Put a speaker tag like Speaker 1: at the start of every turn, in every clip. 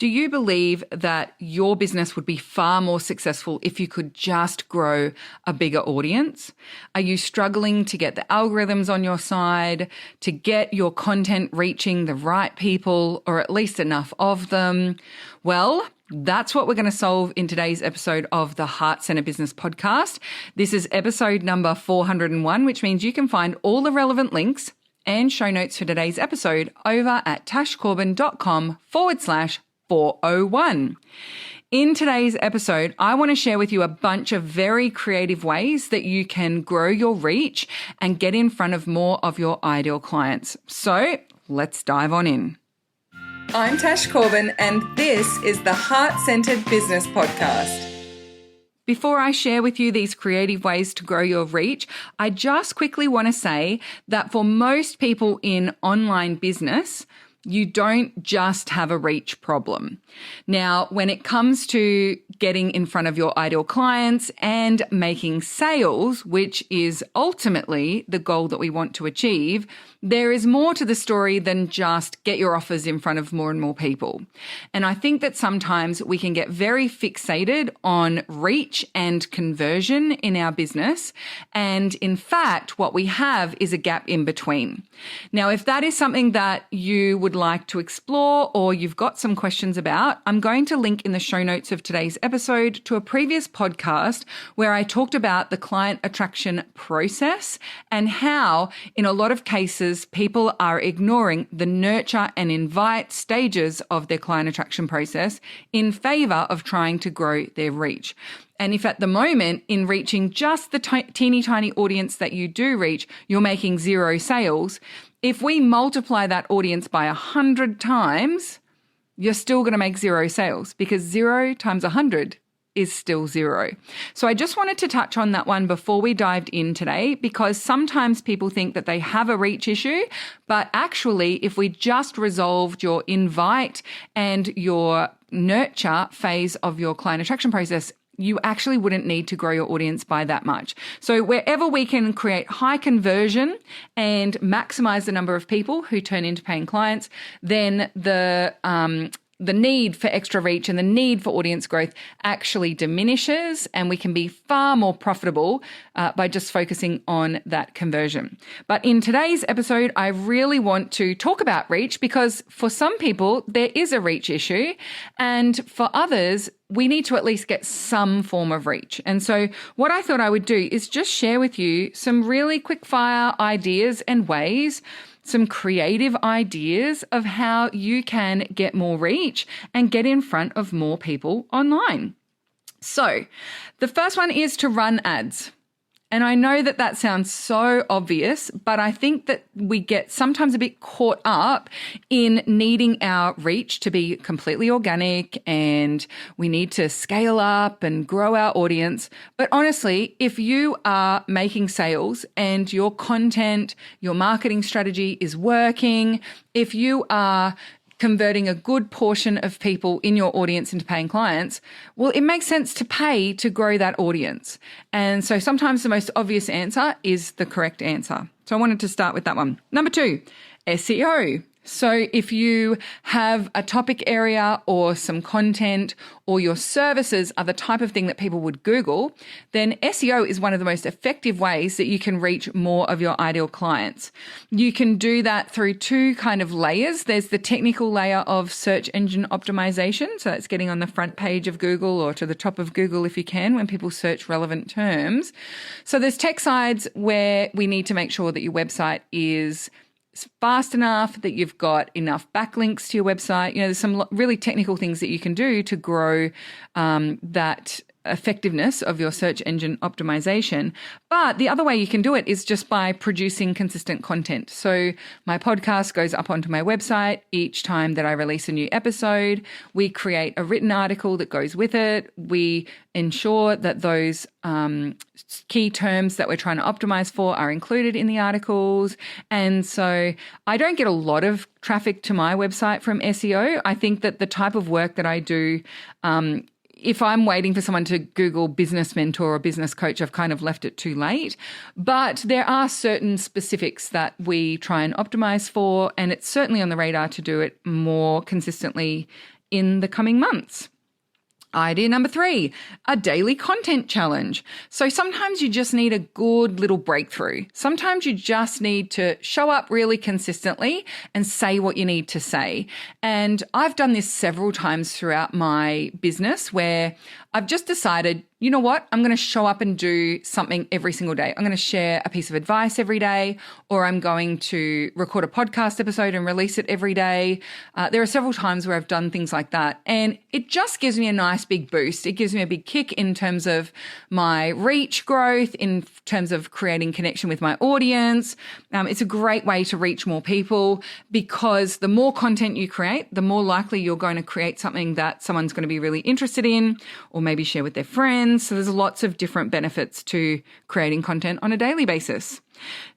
Speaker 1: Do you believe that your business would be far more successful if you could just grow a bigger audience? Are you struggling to get the algorithms on your side, to get your content reaching the right people, or at least enough of them? Well, that's what we're going to solve in today's episode of the Heart Centre Business Podcast. This is episode number 401, which means you can find all the relevant links and show notes for today's episode over at tashcorbin.com/401. In today's episode, I want to share with you a bunch of very creative ways that you can grow your reach and get in front of more of your ideal clients. So let's dive on in. I'm Tash Corbin, and this is the Heart Centered Business Podcast. Before I share with you these creative ways to grow your reach, I just quickly want to say that for most people in online business, you don't just have a reach problem. Now, when it comes to getting in front of your ideal clients and making sales, which is ultimately the goal that we want to achieve, there is more to the story than just get your offers in front of more and more people. And I think that sometimes we can get very fixated on reach and conversion in our business. And in fact, what we have is a gap in between. Now, if that is something that you would like to explore or you've got some questions about, I'm going to link in the show notes of today's episode to a previous podcast where I talked about the client attraction process and how, in a lot of cases, people are ignoring the nurture and invite stages of their client attraction process in favor of trying to grow their reach. And if at the moment, in reaching just the teeny tiny audience that you do reach, you're making 0 sales, if we multiply that audience by 100 times, you're still going to make 0 sales because 0 times 100 is still 0. So I just wanted to touch on that one before we dived in today, because sometimes people think that they have a reach issue, but actually if we just resolved your invite and your nurture phase of your client attraction process, you actually wouldn't need to grow your audience by that much. So wherever we can create high conversion and maximize the number of people who turn into paying clients, then the need for extra reach and the need for audience growth actually diminishes, and we can be far more profitable by just focusing on that conversion. But in today's episode, I really want to talk about reach because for some people, there is a reach issue, and for others, we need to at least get some form of reach. And so what I thought I would do is just share with you some really quick fire ideas and ways, some creative ideas of how you can get more reach and get in front of more people online. So the first one is to run ads. And I know that that sounds so obvious, but I think that we get sometimes a bit caught up in needing our reach to be completely organic and we need to scale up and grow our audience. But honestly, if you are making sales and your content, your marketing strategy is working, if you are converting a good portion of people in your audience into paying clients, well, it makes sense to pay to grow that audience. And so sometimes the most obvious answer is the correct answer. So I wanted to start with that one. Number 2, SEO. So if you have a topic area or some content or your services are the type of thing that people would Google, then SEO is one of the most effective ways that you can reach more of your ideal clients. You can do that through 2 kind of layers. There's the technical layer of search engine optimization. So that's getting on the front page of Google or to the top of Google if you can when people search relevant terms. So there's tech sides where we need to make sure that your website is fast enough, that you've got enough backlinks to your website. You know, there's some really technical things that you can do to grow that effectiveness of your search engine optimization. But the other way you can do it is just by producing consistent content. So my podcast goes up onto my website each time that I release a new episode. We create a written article that goes with it. We ensure that those key terms that we're trying to optimize for are included in the articles. And so I don't get a lot of traffic to my website from SEO. I think that the type of work that I do, if I'm waiting for someone to Google business mentor or business coach, I've kind of left it too late. But there are certain specifics that we try and optimize for, and it's certainly on the radar to do it more consistently in the coming months. Idea number 3, a daily content challenge. So sometimes you just need a good little breakthrough. Sometimes you just need to show up really consistently and say what you need to say. And I've done this several times throughout my business where I've just decided, you know what, I'm going to show up and do something every single day. I'm going to share a piece of advice every day, or I'm going to record a podcast episode and release it every day. There are several times where I've done things like that, and it just gives me a nice big boost. It gives me a big kick in terms of my reach growth, in terms of creating connection with my audience. It's a great way to reach more people, because the more content you create, the more likely you're going to create something that someone's going to be really interested in, or maybe share with their friends. So there's lots of different benefits to creating content on a daily basis.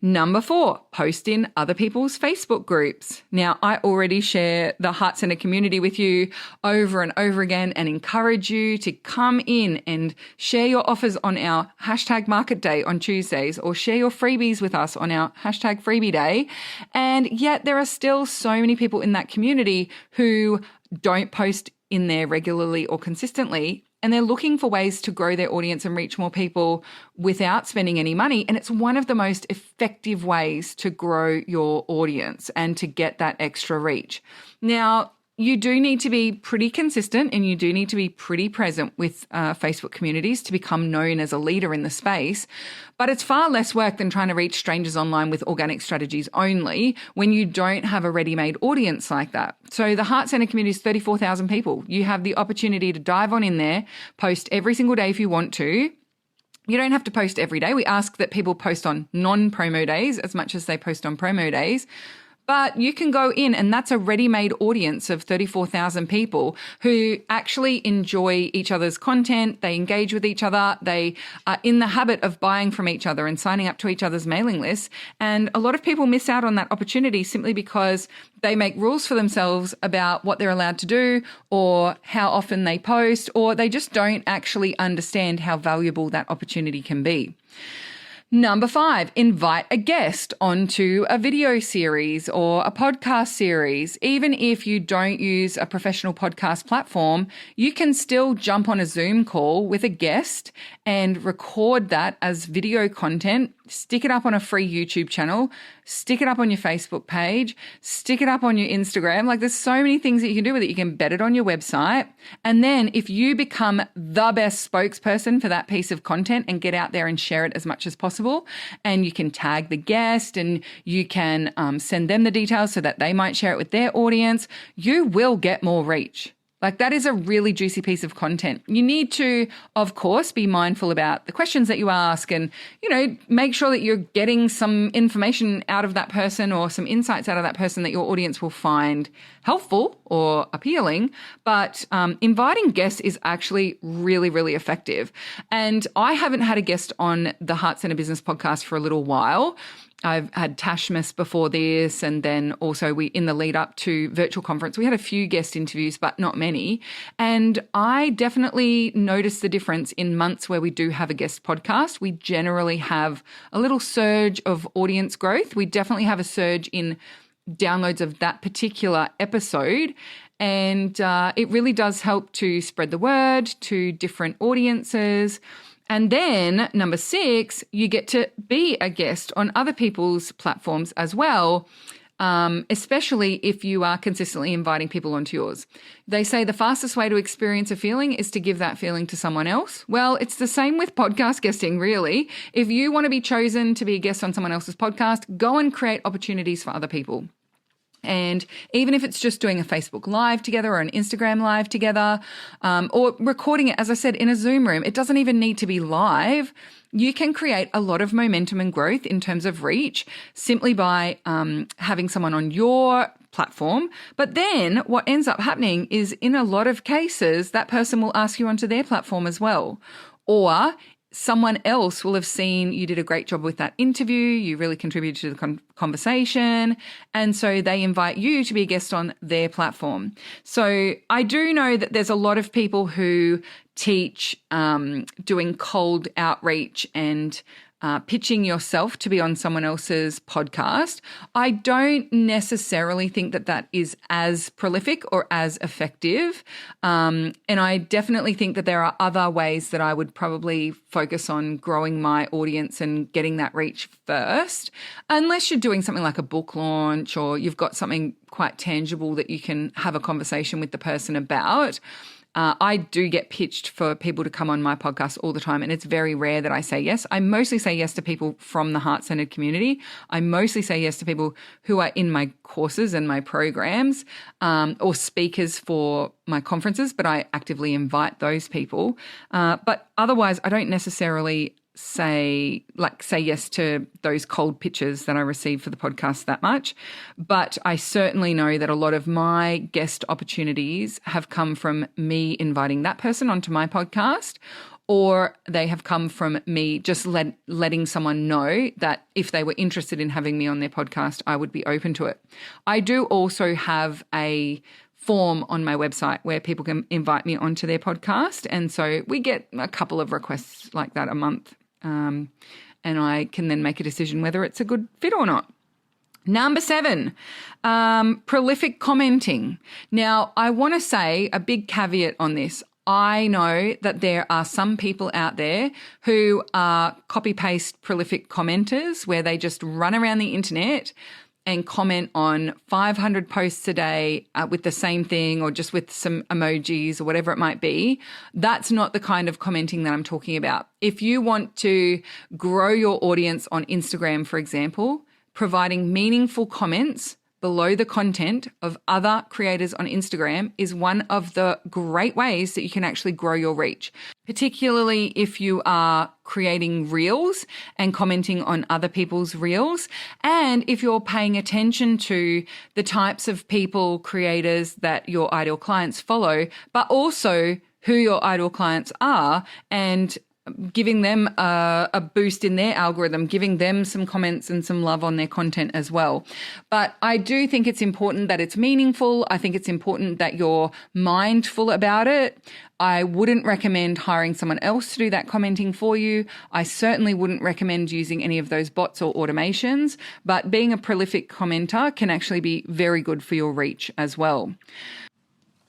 Speaker 1: Number 4, post in other people's Facebook groups. Now, I already share the Heart Centre community with you over and over again and encourage you to come in and share your offers on our hashtag Market Day on Tuesdays, or share your freebies with us on our hashtag Freebie Day. And yet there are still so many people in that community who don't post in there regularly or consistently, and they're looking for ways to grow their audience and reach more people without spending any money. And it's one of the most effective ways to grow your audience and to get that extra reach. Now, you do need to be pretty consistent, and you do need to be pretty present with Facebook communities to become known as a leader in the space. But it's far less work than trying to reach strangers online with organic strategies only when you don't have a ready-made audience like that. So the Heart Centre community is 34,000 people. You have the opportunity to dive on in there, post every single day if you want to. You don't have to post every day. We ask that people post on non-promo days as much as they post on promo days. But you can go in, and that's a ready-made audience of 34,000 people who actually enjoy each other's content. They engage with each other. They are in the habit of buying from each other and signing up to each other's mailing lists. And a lot of people miss out on that opportunity simply because they make rules for themselves about what they're allowed to do, or how often they post, or they just don't actually understand how valuable that opportunity can be. Number 5, invite a guest onto a video series or a podcast series. Even if you don't use a professional podcast platform, you can still jump on a Zoom call with a guest and record that as video content, stick it up on a free YouTube channel, stick it up on your Facebook page, stick it up on your Instagram. Like, there's so many things that you can do with it. You can embed it on your website. And then if you become the best spokesperson for that piece of content and get out there and share it as much as possible, and you can tag the guest and you can send them the details so that they might share it with their audience, you will get more reach. Like, that is a really juicy piece of content. You need to, of course, be mindful about the questions that you ask and, make sure that you're getting some information out of that person or some insights out of that person that your audience will find helpful or appealing. But inviting guests is actually really, really effective. And I haven't had a guest on the Heart Centre Business podcast for a little while. I've had Tash before this, and then also in the lead up to virtual conference, we had a few guest interviews, but not many. And I definitely noticed the difference in months where we do have a guest podcast. We generally have a little surge of audience growth. We definitely have a surge in downloads of that particular episode. And it really does help to spread the word to different audiences. And then number 6, you get to be a guest on other people's platforms as well, especially if you are consistently inviting people onto yours. They say the fastest way to experience a feeling is to give that feeling to someone else. Well, it's the same with podcast guesting, really. If you want to be chosen to be a guest on someone else's podcast, go and create opportunities for other people. And even if it's just doing a Facebook Live together or an Instagram Live together, or recording it, as I said, in a Zoom room, it doesn't even need to be live. You can create a lot of momentum and growth in terms of reach simply by having someone on your platform. But then what ends up happening is, in a lot of cases, that person will ask you onto their platform as well. Or someone else will have seen you did a great job with that interview, you really contributed to the conversation, and so they invite you to be a guest on their platform. So I do know that there's a lot of people who teach doing cold outreach and pitching yourself to be on someone else's podcast, I don't necessarily think that that is as prolific or as effective. And I definitely think that there are other ways that I would probably focus on growing my audience and getting that reach first, unless you're doing something like a book launch or you've got something quite tangible that you can have a conversation with the person about. I do get pitched for people to come on my podcast all the time, and it's very rare that I say yes. I mostly say yes to people from the heart-centered community. I mostly say yes to people who are in my courses and my programs, or speakers for my conferences, but I actively invite those people. But otherwise, I don't necessarily say yes to those cold pitches that I receive for the podcast that much. But I certainly know that a lot of my guest opportunities have come from me inviting that person onto my podcast, or they have come from me just letting someone know that if they were interested in having me on their podcast, I would be open to it. I do also have a form on my website where people can invite me onto their podcast. And so we get a couple of requests like that a month. And I can then make a decision whether it's a good fit or not. Number 7, prolific commenting. Now, I want to say a big caveat on this. I know that there are some people out there who are copy-paste prolific commenters where they just run around the internet and comment on 500 posts a day with the same thing or just with some emojis or whatever it might be. That's not the kind of commenting that I'm talking about. If you want to grow your audience on Instagram, for example, providing meaningful comments below the content of other creators on Instagram is one of the great ways that you can actually grow your reach, particularly if you are creating reels and commenting on other people's reels. And if you're paying attention to the types of people, creators that your ideal clients follow, but also who your ideal clients are, and giving them a boost in their algorithm, giving them some comments and some love on their content as well. But I do think it's important that it's meaningful. I think it's important that you're mindful about it. I wouldn't recommend hiring someone else to do that commenting for you. I certainly wouldn't recommend using any of those bots or automations, but being a prolific commenter can actually be very good for your reach as well.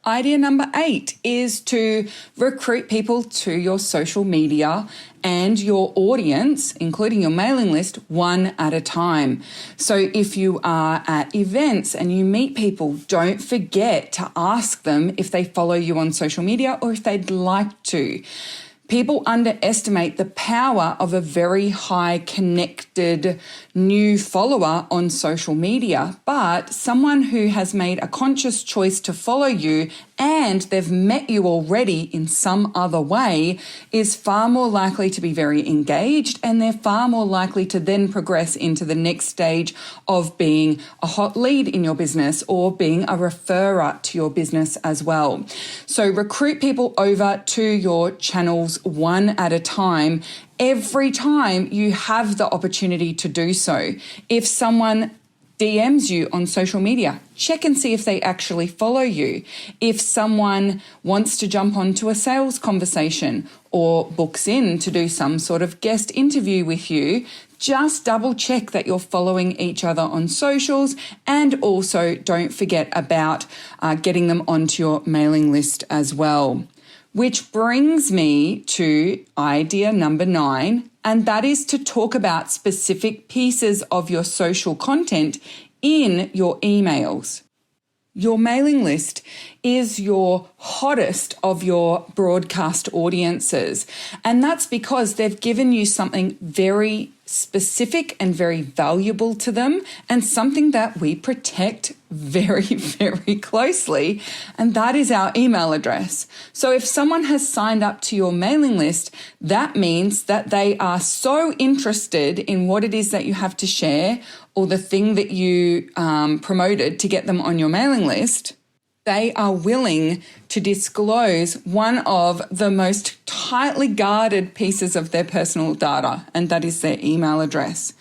Speaker 1: Idea number 8 is to recruit people to your social media and your audience, including your mailing list, one at a time. So if you are at events and you meet people, don't forget to ask them if they follow you on social media or if they'd like to. People underestimate the power of a very high connected new follower on social media, but someone who has made a conscious choice to follow you and they've met you already in some other way is far more likely to be very engaged, and they're far more likely to then progress into the next stage of being a hot lead in your business or being a referrer to your business as well. So recruit people over to your channels one at a time every time you have the opportunity to do so. If someone DMs you on social media, check and see if they actually follow you. If someone wants to jump onto a sales conversation or books in to do some sort of guest interview with you, just double check that you're following each other on socials, and also don't forget about getting them onto your mailing list as well. Which brings me to idea number 9, and that is to talk about specific pieces of your social content in your emails. Your mailing list is your hottest of your broadcast audiences, and that's because they've given you something very specific and very valuable to them, and something that we protect very, very closely, and that is our email address. So if someone has signed up to your mailing list, that means that they are so interested in what it is that you have to share or the thing that you promoted to get them on your mailing list. They are willing to disclose one of the most tightly guarded pieces of their personal data, and that is their email address.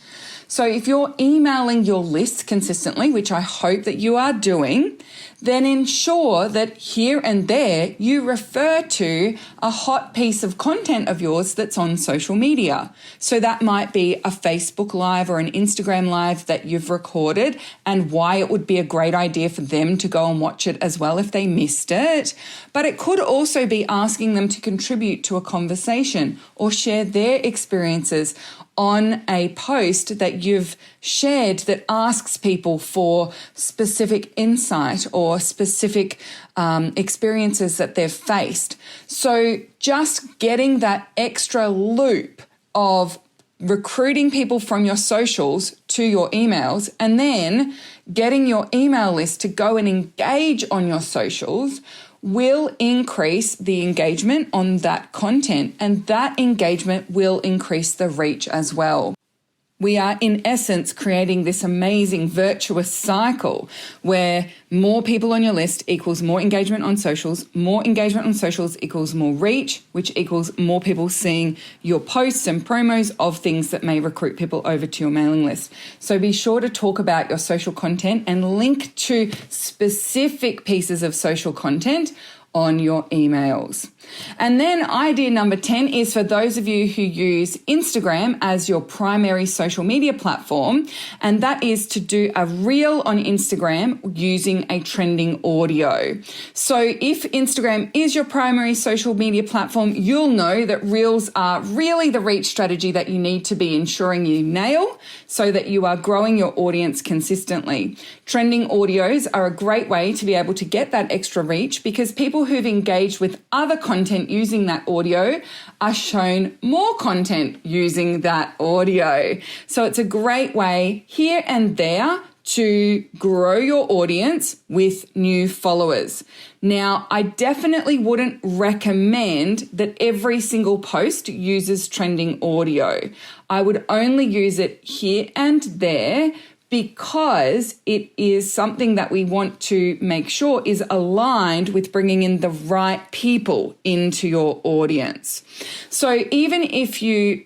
Speaker 1: So if you're emailing your list consistently, which I hope that you are doing, then ensure that here and there you refer to a hot piece of content of yours that's on social media. So that might be a Facebook Live or an Instagram Live that you've recorded and why it would be a great idea for them to go and watch it as well if they missed it. But it could also be asking them to contribute to a conversation or share their experiences on a post that you've shared that asks people for specific insight or specific experiences that they've faced. So just getting that extra loop of recruiting people from your socials to your emails and then getting your email list to go and engage on your socials will increase the engagement on that content, and that engagement will increase the reach as well. We are, in essence, creating this amazing virtuous cycle where more people on your list equals more engagement on socials equals more reach, which equals more people seeing your posts and promos of things that may recruit people over to your mailing list. So be sure to talk about your social content and link to specific pieces of social content on your emails. And then idea number 10 is for those of you who use Instagram as your primary social media platform, and that is to do a reel on Instagram using a trending audio. So if Instagram is your primary social media platform, you'll know that reels are really the reach strategy that you need to be ensuring you nail so that you are growing your audience consistently. Trending audios are a great way to be able to get that extra reach because people who've engaged with other content using that audio are shown more content using that audio. So it's a great way here and there to grow your audience with new followers. Now, I definitely wouldn't recommend that every single post uses trending audio. I would only use it here and there because it is something that we want to make sure is aligned with bringing in the right people into your audience. So even if you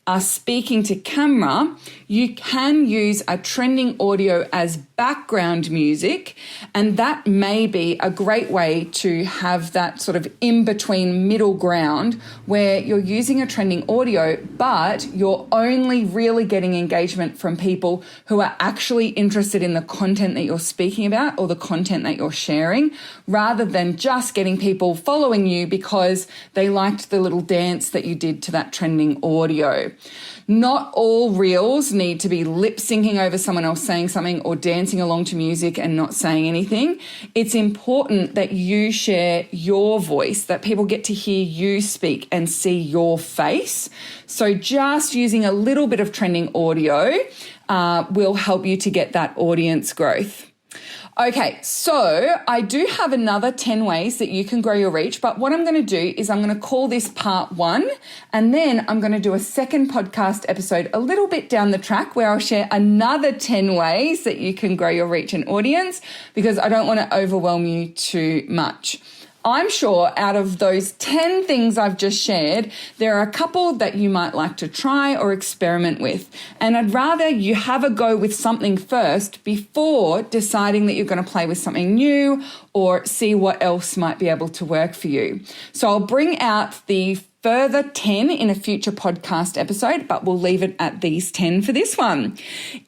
Speaker 1: are speaking to camera, you can use a trending audio as background music, and that may be a great way to have that sort of in-between middle ground where you're using a trending audio, but you're only really getting engagement from people who are actually interested in the content that you're speaking about or the content that you're sharing, rather than just getting people following you because they liked the little dance that you did to that trending audio. Not all reels need to be lip syncing over someone else saying something or dancing along to music and not saying anything. It's important that you share your voice, that people get to hear you speak and see your face. So just using a little bit of trending audio will help you to get that audience growth. Okay, so I do have another 10 ways that you can grow your reach, but what I'm going to do is I'm going to call this part 1, and then I'm going to do a second podcast episode a little bit down the track where I'll share another 10 ways that you can grow your reach and audience, because I don't want to overwhelm you too much. I'm sure out of those 10 things I've just shared, there are a couple that you might like to try or experiment with. And I'd rather you have a go with something first before deciding that you're going to play with something new or see what else might be able to work for you. So I'll bring out the further 10 in a future podcast episode, but we'll leave it at these 10 for this one.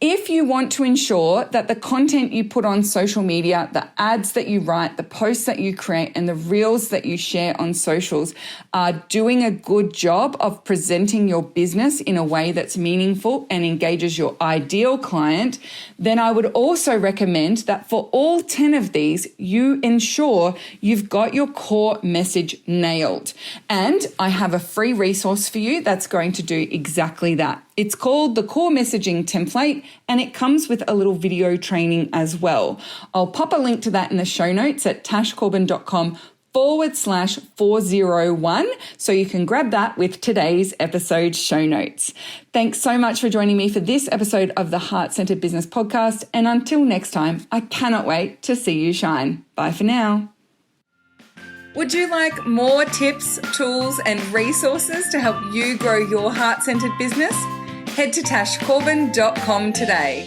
Speaker 1: If you want to ensure that the content you put on social media, the ads that you write, the posts that you create, and the reels that you share on socials are doing a good job of presenting your business in a way that's meaningful and engages your ideal client, then I would also recommend that for all 10 of these, you ensure you've got your core message nailed. And I have a free resource for you that's going to do exactly that. It's called the Core Messaging Template, and it comes with a little video training as well. I'll pop a link to that in the show notes at tashcorbin.com/401, so you can grab that with today's episode show notes. Thanks so much for joining me for this episode of the Heart Centered Business Podcast, and until next time, I cannot wait to see you shine. Bye for now. Would you like more tips, tools, and resources to help you grow your heart-centered business? Head to tashcorbin.com today.